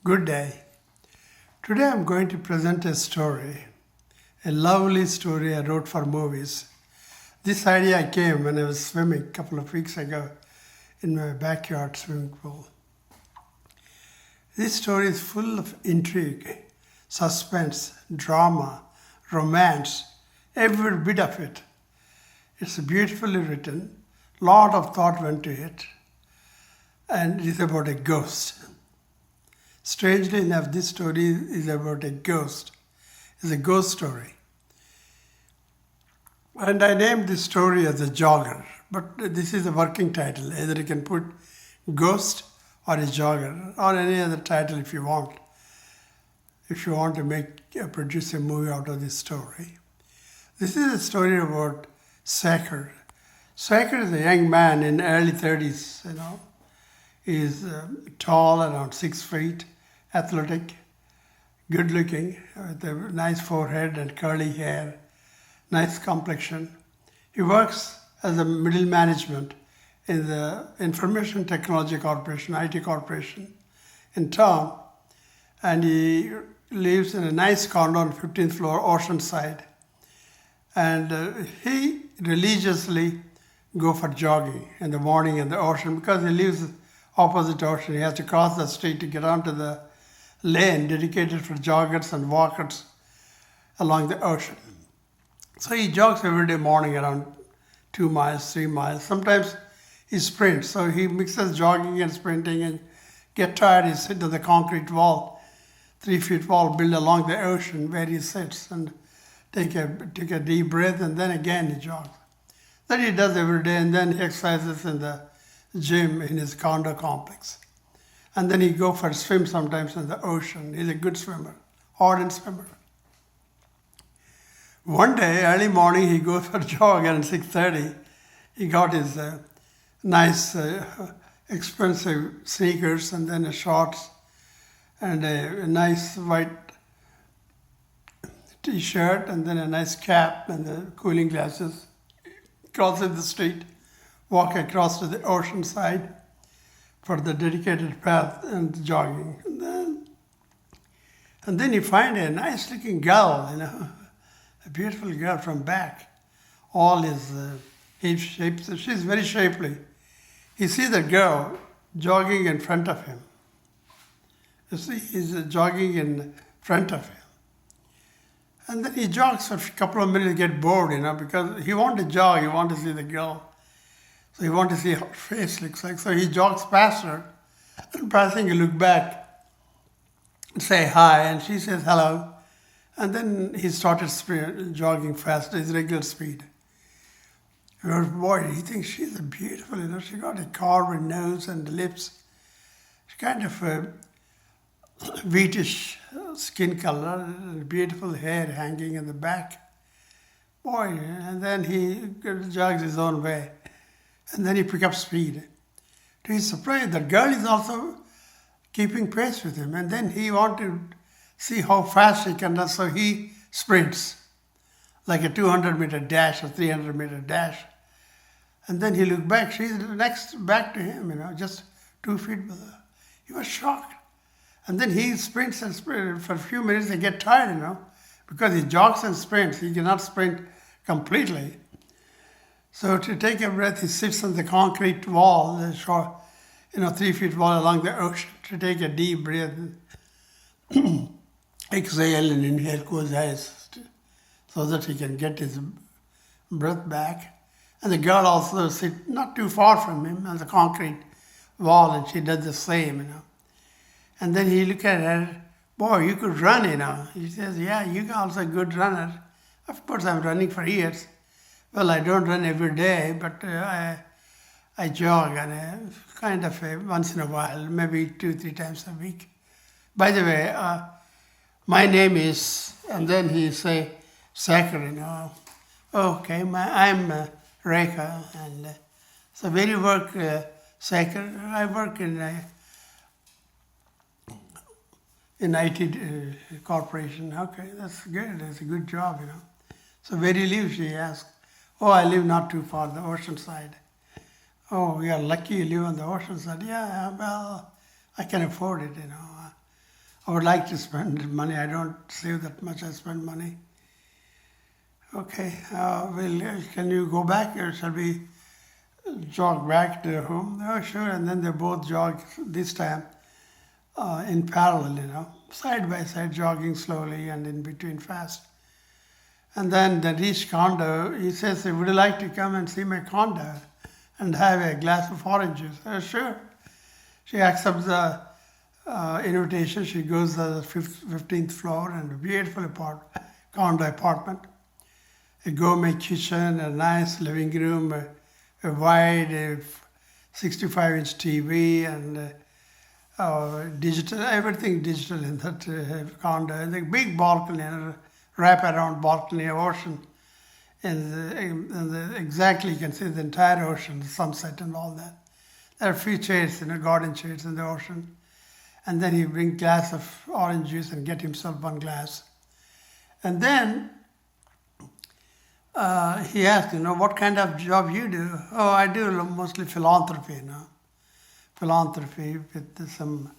Good day. Today I'm going to present a story, a lovely story I wrote for movies. This idea came when I was swimming a couple of weeks ago in my backyard swimming pool. This story is full of intrigue, suspense, drama, romance, every bit of it. It's beautifully written, lot of thought went to it, and it is about a ghost. Strangely enough, this story is about a ghost. It's a ghost story. And I named this story as a jogger, but this is a working title. Either you can put ghost or a jogger or any other title if you want. If you want to produce a movie out of this story. This is a story about Saker. Saker is a young man in early 30s, He's tall, around 6 feet, athletic, good looking, with a nice forehead and curly hair, nice complexion. He works as a middle management in the Information Technology Corporation, IT Corporation in town. And he lives in a nice condo on 15th floor, Oceanside. And he religiously go for jogging in the morning in the ocean because he lives opposite ocean. He has to cross the street to get onto the lane dedicated for joggers and walkers along the ocean. So he jogs every day morning around 2 miles, 3 miles. Sometimes he sprints. So he mixes jogging and sprinting and get tired. He sits on the concrete wall, 3 feet wall built along the ocean where he sits and take a deep breath, and then again he jogs. That he does every day, and then he exercises in the gym in his condo complex. And then he go for a swim sometimes in the ocean. He's a good swimmer, ardent swimmer. One day, early morning, he goes for a jog at 6:30. He got his nice, expensive sneakers and then a shorts and a nice white t-shirt and then a nice cap and the cooling glasses. Crosses the street, walk across to the ocean side for the dedicated path and jogging. And then you find a nice looking girl, a beautiful girl from back. All his hips, shapes. She's very shapely. He sees the girl jogging in front of him. You see, he's jogging in front of him. And then he jogs for a couple of minutes, get bored, because he wants to jog, he wants to see the girl. So he wants to see how her face looks like. So he jogs past her, and passing, he look back and say hi, and she says hello. And then he started jogging fast, his regular speed. And boy, he thinks she's beautiful, she got a carved nose and lips. She's kind of wheatish skin color, beautiful hair hanging in the back. Boy, and then he jogs his own way. And then he picks up speed. To his surprise, the girl is also keeping pace with him. And then he wants to see how fast she can run, so he sprints, like a 200-meter dash or 300-meter dash. And then he looked back. She's next back to him, just 2 feet below. He was shocked. And then he sprints and sprints. For a few minutes, they get tired, because he jogs and sprints. He cannot sprint completely. So to take a breath, he sits on the concrete wall, the shore, 3 feet wall along the ocean, to take a deep breath. Exhale and inhale, close eyes, so that he can get his breath back. And the girl also sits not too far from him on the concrete wall, and she does the same, And then he looked at her, boy, you could run, He says, yeah, you're also a good runner. Of course, I'm running for years. Well, I don't run every day, but I jog and kind of once in a while, maybe 2-3 times a week. By the way, my name is, and then he say, Saker, Okay, I'm Rekha, and so where you work, Saker? I work in IT corporation. Okay, that's good. That's a good job, So where do you live? She asked. Oh, I live not too far, the ocean side. Oh, you are lucky you live on the ocean side. Yeah, well, I can afford it, I would like to spend money. I don't save that much. I spend money. Okay, can you go back or shall we jog back to home? Oh, sure. And then they both jog this time in parallel, side by side, jogging slowly and in between fast. And then they reach condo. He says, would you like to come and see my condo and have a glass of orange juice? Oh, sure. She accepts the invitation. She goes to the 15th floor and a beautiful condo apartment. A gourmet kitchen, a nice living room, a wide 65-inch TV, and digital, everything digital in that condo. And a big balcony, and a wrap-around balcony, ocean. And exactly you can see the entire ocean, the sunset and all that. There are a few chairs, garden chairs in the ocean. And then he brings glass of orange juice and get himself one glass. And then he asked, what kind of job you do? Oh, I do mostly philanthropy, philanthropy with some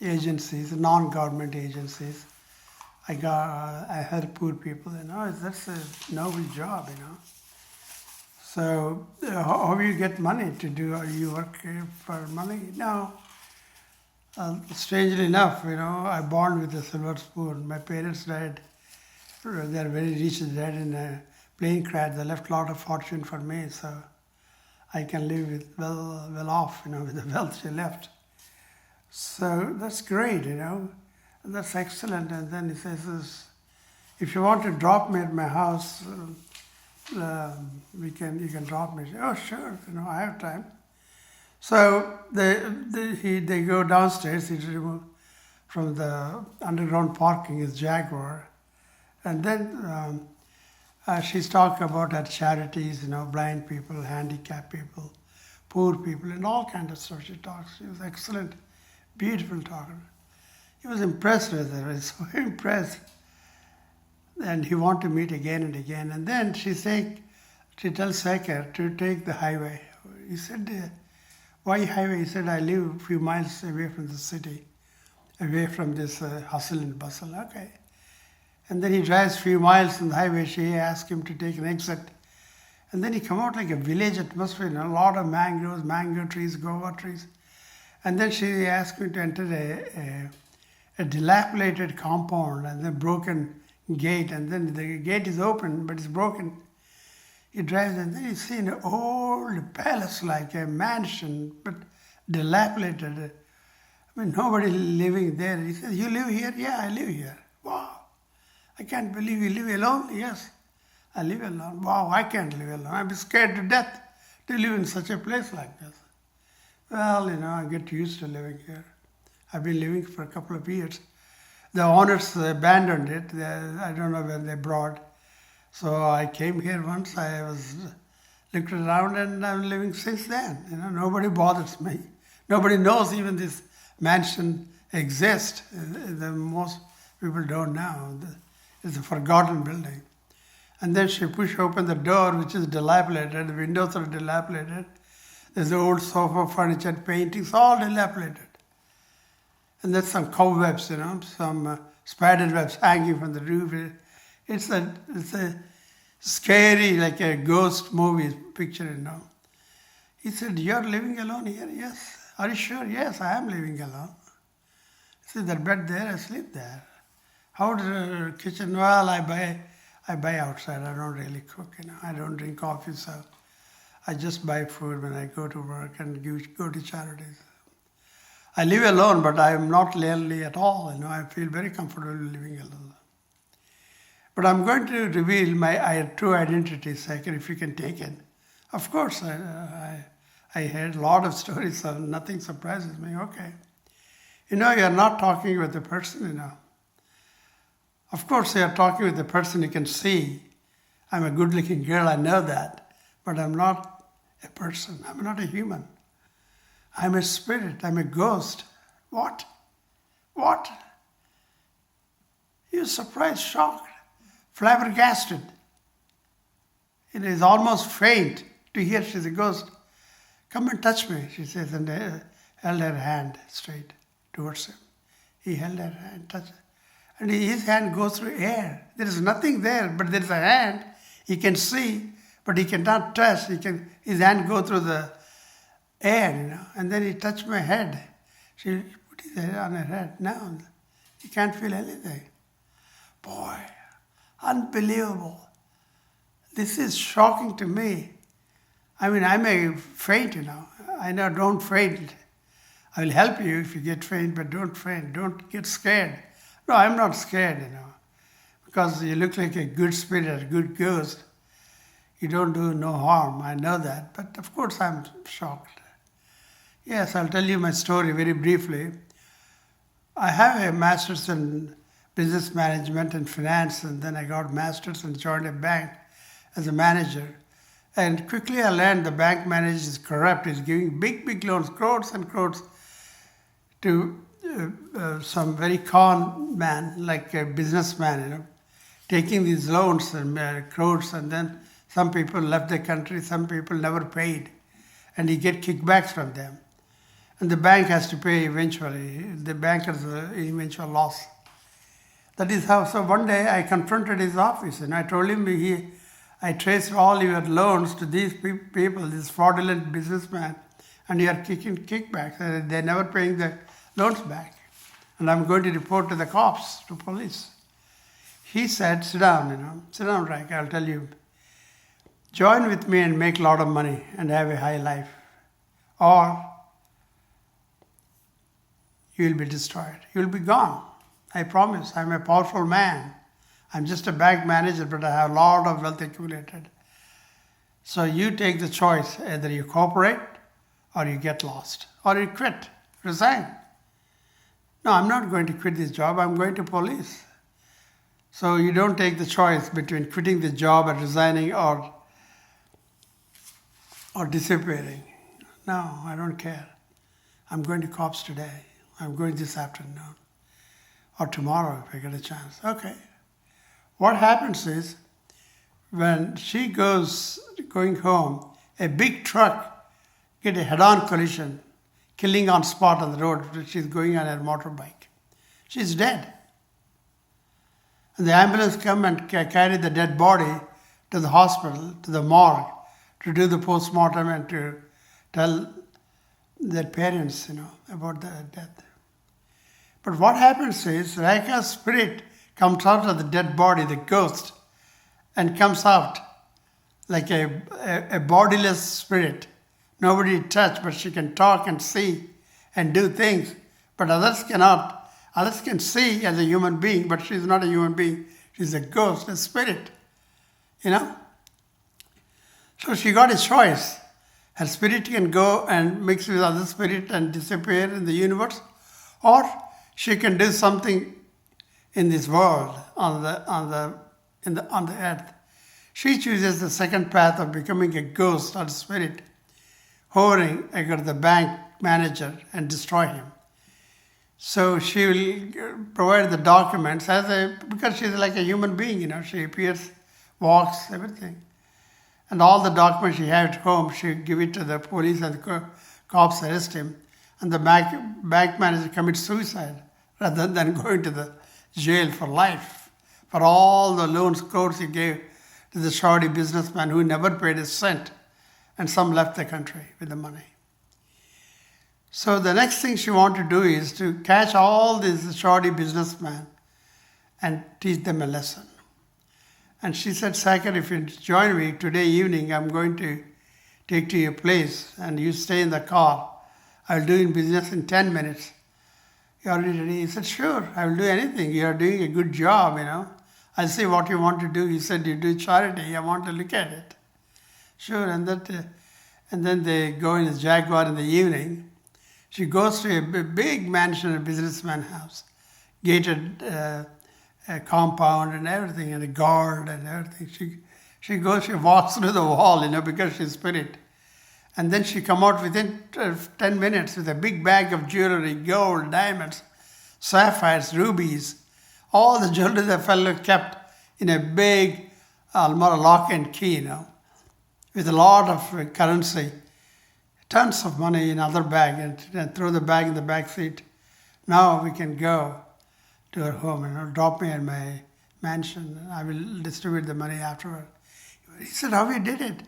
agencies, non-government agencies. I help poor people, that's a noble job, So how do you get money to do? You work for money? No. Strangely enough, I born with a silver spoon. My parents died. They're very rich. They died in a plane crash. They left a lot of fortune for me, so I can live with well off, with the wealth she left. So that's great, That's excellent. And then he says, if you want to drop me at my house, you can drop me. Oh, sure, I have time. So they go downstairs. He removed from the underground parking his Jaguar. And then she's talking about her charities, blind people, handicapped people, poor people, and all kinds of stuff she talks. She was excellent, beautiful talker. He was impressed with her, he was so impressed. And he wanted to meet again and again. And then she tells Sekar to take the highway. He said, why highway? He said, I live a few miles away from the city, away from this hustle and bustle. Okay. And then he drives a few miles on the highway. She asks him to take an exit. And then he come out like a village atmosphere, a lot of mangroves, mango trees, guava trees. And then she asked me to enter a dilapidated compound and then broken gate. And then the gate is open, but it's broken. He drives and then you see an old palace like a mansion, but dilapidated. Nobody living there. He says, you live here? Yeah, I live here. Wow. I can't believe you live alone? Yes, I live alone. Wow, I can't live alone. I'm scared to death to live in such a place like this. Well, I get used to living here. I've been living for a couple of years. The owners abandoned it. I don't know when they brought. So I came here once. I was looked around and I'm living since then. Nobody bothers me. Nobody knows even this mansion exists. Most people don't know. It's a forgotten building. And then she pushed open the door, which is dilapidated. The windows are dilapidated. There's old sofa, furniture, paintings, all dilapidated. And there's some cobwebs, some spider webs hanging from the roof. It's a scary, like a ghost movie picture, He said, you're living alone here? Yes. Are you sure? Yes, I am living alone. He said, that bed there, I sleep there. How the kitchen? Well, I buy outside. I don't really cook, I don't drink coffee, so I just buy food when I go to work and go to charities. I live alone, but I am not lonely at all. I feel very comfortable living alone. But I'm going to reveal my true identity, Sekar, if you can take it. Of course, I heard a lot of stories, so nothing surprises me. Okay. You're not talking with the person, Of course, you're talking with the person you can see. I'm a good-looking girl, I know that. But I'm not a person. I'm not a human. I'm a spirit. I'm a ghost. What? What? You're surprised, shocked, flabbergasted. It is almost faint to hear she's a ghost. Come and touch me, she says, and held her hand straight towards him. He held her hand, touched her. And his hand goes through air. There is nothing there, but there is a hand. He can see, but he cannot touch. His hand go through the air, And then he touched my head. She put his head on her head. No, he can't feel anything. Boy, unbelievable. This is shocking to me. I mean, I may faint, I know, don't faint. I will help you if you get faint, but don't faint. Don't get scared. No, I'm not scared, because you look like a good spirit, a good ghost. You don't do no harm. I know that. But of course, I'm shocked. Yes, I'll tell you my story very briefly. I have a master's in business management and finance, and then I got master's and joined a bank as a manager. And quickly I learned the bank manager is corrupt. He's giving big loans, crores and crores, to some very con man, like a businessman, taking these loans and crores, and then some people left the country, some people never paid, and he get kickbacks from them. And the bank has to pay eventually. The bank has an eventual loss. That is how. So one day I confronted his office and I told him, I traced all your loans to these people, this fraudulent businessman, and you are kicking kickbacks. And they're never paying the loans back. And I'm going to report to the cops, to police. He said, sit down, sit down, Frank, I'll tell you. Join with me and make a lot of money and have a high life. Or you will be destroyed. You will be gone. I promise. I'm a powerful man. I'm just a bank manager, but I have a lot of wealth accumulated. So you take the choice. Either you cooperate or you get lost. Or you quit, resign. No, I'm not going to quit this job. I'm going to police. So you don't take the choice between quitting the job and resigning or disappearing. No, I don't care. I'm going to cops today. I'm going this afternoon. Or tomorrow if I get a chance. Okay. What happens is, when she going home, a big truck get a head-on collision, killing on spot on the road. She's going on her motorbike. She's dead. And the ambulance come and carry the dead body to the hospital, to the morgue, to do the post-mortem and to tell their parents, about the death. But what happens is, Raika's spirit comes out of the dead body, the ghost, and comes out like a bodiless spirit. Nobody touched, but she can talk and see and do things. But others cannot. Others can see as a human being, but she's not a human being. She's a ghost, a spirit. So she got a choice. Her spirit can go and mix with other spirit and disappear in the universe, or she can do something in this world, on the earth. She chooses the second path of becoming a ghost or a spirit, hovering over the bank manager and destroy him. So she will provide the documents because she's like a human being, she appears, walks, everything. And all the documents she has at home, she give it to the police and the cops arrest him. And the bank manager commits suicide rather than going to the jail for life for all the loans, crores he gave to the shoddy businessman who never paid a cent, and some left the country with the money. So the next thing she wanted to do is to catch all these shoddy businessmen and teach them a lesson. And she said, Saker, if you join me today evening, I'm going to take to your place and you stay in the car. I'll do in business in 10 minutes. You already ready? He said, sure, I will do anything. You are doing a good job, I'll see what you want to do. He said, you do charity. I want to look at it. Sure, and then they go in the Jaguar in the evening. She goes to a big mansion, a businessman house, gated compound and everything, and a guard and everything. She walks through the wall, because she's spirit. And then she come out within 10 minutes with a big bag of jewelry, gold, diamonds, sapphires, rubies, all the jewelry the fellow kept in a big almara lock and key, with a lot of currency, tons of money in other bag, and throw the bag in the back seat Now we can go to her home and drop me at my mansion. I will distribute the money afterward. He said, how you did it?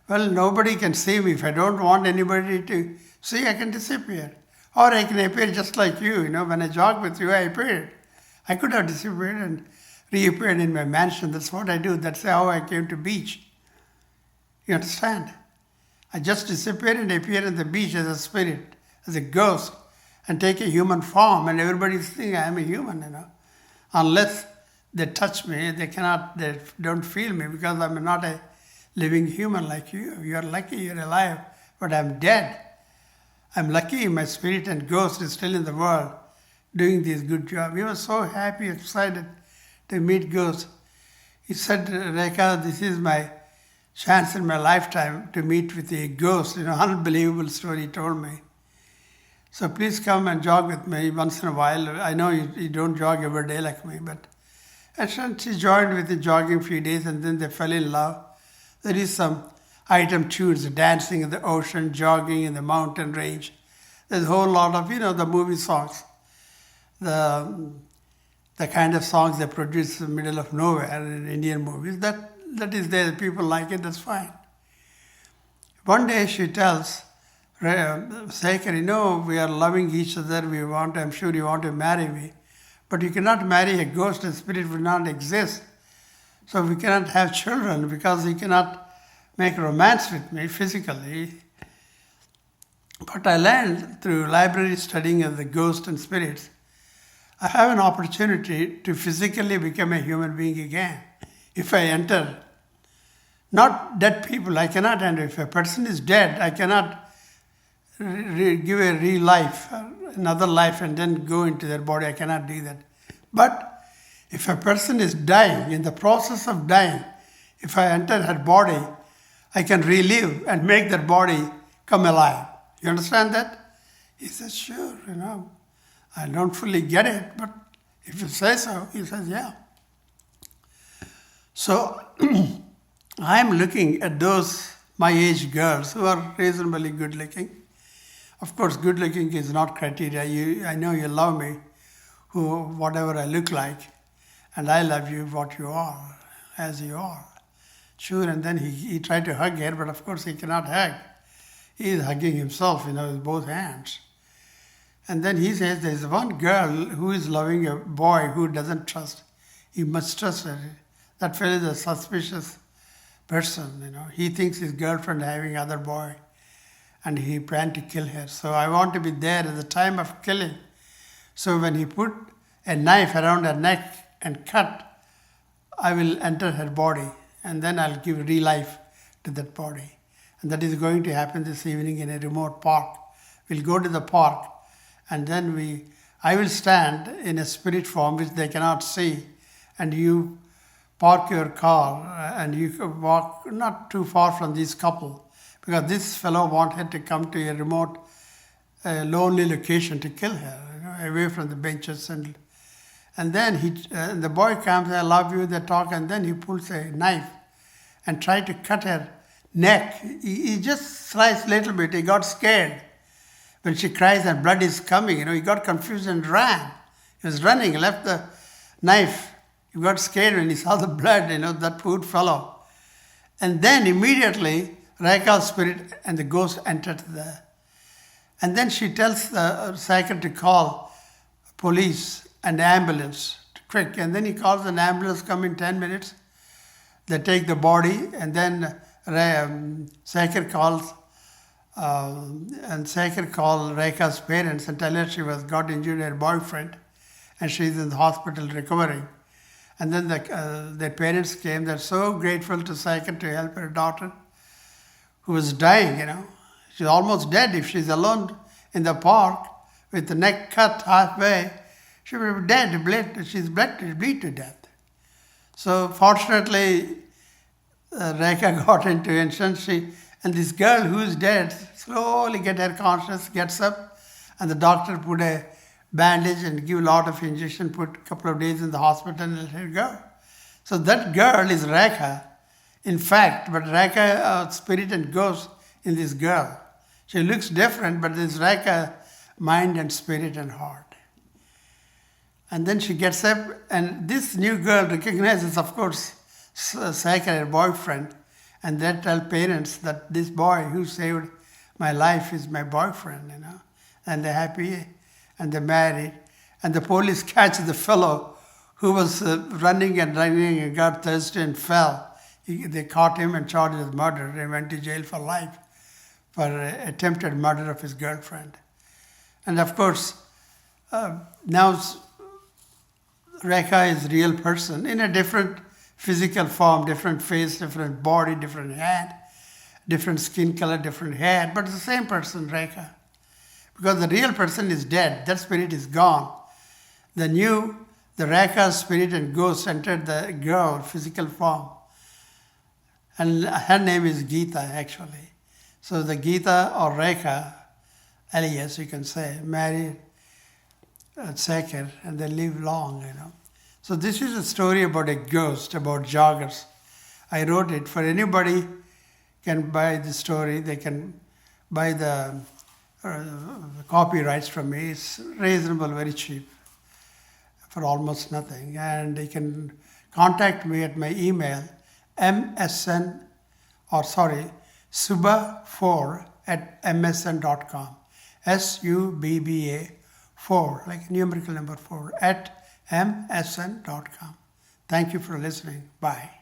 Well, nobody can see me. If I don't want anybody to see, I can disappear. Or I can appear just like you. When I jog with you, I appeared. I could have disappeared and reappeared in my mansion. That's what I do. That's how I came to beach. You understand? I just disappear and appear on the beach as a spirit, as a ghost, and take a human form, and everybody thinks I am a human, Unless they touch me, they don't feel me because I'm not a living human like you. You're lucky, you're alive, but I'm dead. I'm lucky my spirit and ghost is still in the world doing this good job. We were so happy, excited to meet Ghost. He said, Rekha, this is my chance in my lifetime to meet with a ghost. Unbelievable story he told me. So please come and jog with me once in a while. I know you don't jog every day like me, but... And she joined with the jogging a few days and then they fell in love. There is some item tunes, dancing in the ocean, jogging in the mountain range. There's a whole lot of, the movie songs. The kind of songs they produce in the middle of nowhere in Indian movies. That is there. People like it, that's fine. One day she tells Sekhar, we are loving each other. I'm sure you want to marry me. But you cannot marry a ghost, a spirit will not exist. So we cannot have children because he cannot make romance with me physically. But I learned through library studying of the ghosts and spirits, I have an opportunity to physically become a human being again. If I enter, not dead people, I cannot enter. If a person is dead, I cannot give a real life, another life, and then go into their body. I cannot do that. But if a person is dying, in the process of dying, if I enter her body, I can relive and make that body come alive. You understand that? He says, sure, I don't fully get it, but if you say so, he says, yeah. So I'm looking at those my age girls who are reasonably good looking. Of course, good looking is not criteria. I know you love me, whatever I look like, and I love you what you are, as you are. Sure, and then he tried to hug her, but of course he cannot hug. He is hugging himself, with both hands. And then he says, there's one girl who is loving a boy who doesn't trust. He must trust her. That fellow is a suspicious person, He thinks his girlfriend having other boy, and he planned to kill her. So I want to be there at the time of killing. So when he put a knife around her neck and cut, I will enter her body, and then I'll give real life to that body. And that is going to happen this evening in a remote park. We'll go to the park, and then I will stand in a spirit form which they cannot see, and you park your car and you walk not too far from this couple, because this fellow wanted to come to a remote, lonely location to kill her, away from the benches. And then the boy comes, I love you, they talk, and then he pulls a knife and tried to cut her neck. He just sliced a little bit. He got scared. When she cries and blood is coming, he got confused and ran. He was running, left the knife. He got scared when he saw the blood, that poor fellow. And then immediately, Rekha's spirit and the ghost entered there. And then she tells the psychic to call police and ambulance quick. And then he calls an ambulance, come in 10 minutes. They take the body, and then Sekhar calls Rekha's parents and tell her she got injured, her boyfriend, and she's in the hospital recovering. And then their parents came. They're so grateful to Sekhar to help her daughter, who was dying, She's almost dead. If she's alone in the park with the neck cut halfway, she will be dead. She's bleed to death. So fortunately, Rekha got into it, and this girl who is dead slowly get her conscious, gets up, and the doctor put a bandage and give a lot of injection, put a couple of days in the hospital and let her go. So that girl is Rekha, in fact, but Rekha, spirit and ghost in this girl. She looks different, but this Rekha, mind and spirit and heart. And then she gets up, and this new girl recognizes, of course, Saker, her boyfriend, and they tell parents that this boy who saved my life is my boyfriend, And they're happy, and they're married. And the police catch the fellow who was running and got thirsty and fell. They caught him and charged with murder. He went to jail for life for attempted murder of his girlfriend. And of course, now Rekha is a real person in a different physical form, different face, different body, different hand, different skin color, different hair, but it's the same person, Rekha. Because the real person is dead, that spirit is gone. The Rekha spirit and ghost entered the girl, physical form. And her name is Geeta, actually. So the Geeta or Rekha, alias you can say, married Saker, and they live long, So this is a story about a ghost, about joggers. I wrote it for anybody can buy the story. They can buy the copyrights from me. It's reasonable, very cheap, for almost nothing. And you can contact me at my email, subba4@msn.com. SUBBA4, like numerical number 4, @msn.com. Thank you for listening. Bye.